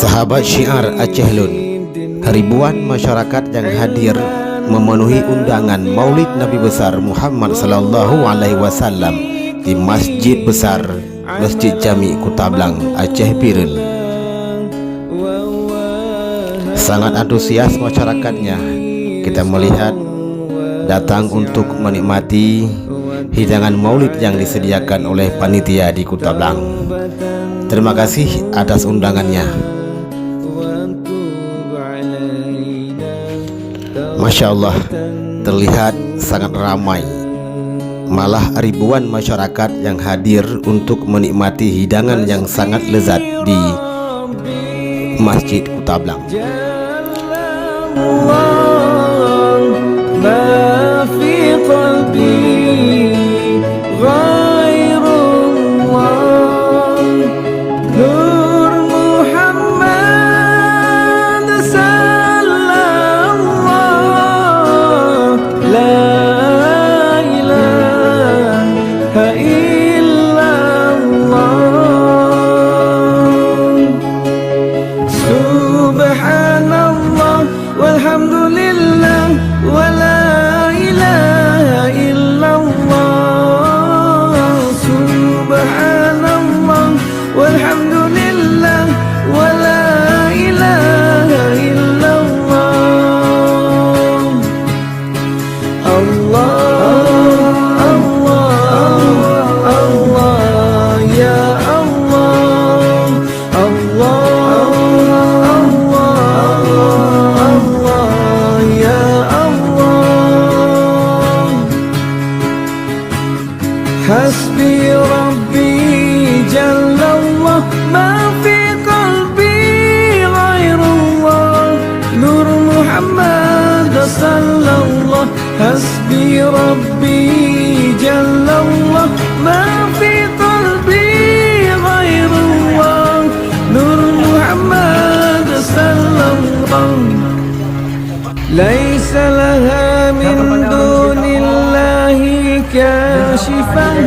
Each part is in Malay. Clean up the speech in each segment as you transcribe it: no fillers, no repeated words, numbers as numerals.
Sahabat Syiar Aceh Lun, ribuan masyarakat yang hadir memenuhi undangan Maulid Nabi besar Muhammad sallallahu alaihi wasallam di Masjid Besar Masjid Jami Kutablang, Aceh Biren. Sangat antusias masyarakatnya. Kita melihat datang untuk menikmati hidangan Maulid yang disediakan oleh panitia di Kutablang. Terima kasih atas undangannya. Masya Allah, terlihat sangat ramai. Malah ribuan masyarakat yang hadir untuk menikmati hidangan yang sangat lezat di Masjid Kutablang. Walhamdulillah wa la ilaha illallah. Subhanallah walhamdulillah wa la ilaha illallah. Allah Allah Allah ya Allah. Hasbi Rabbi Jallallah, ma fi qalbi ghairullah. Nur Muhammad sallallahu. Hasbi Rabbi Jallallah, ma fi qalbi ghairullah. Nur Muhammad sallallahu. Laisa laha min dunillahi kashifan,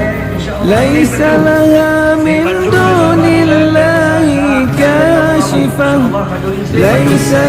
laisa laha min dunillahi kashifan, laisa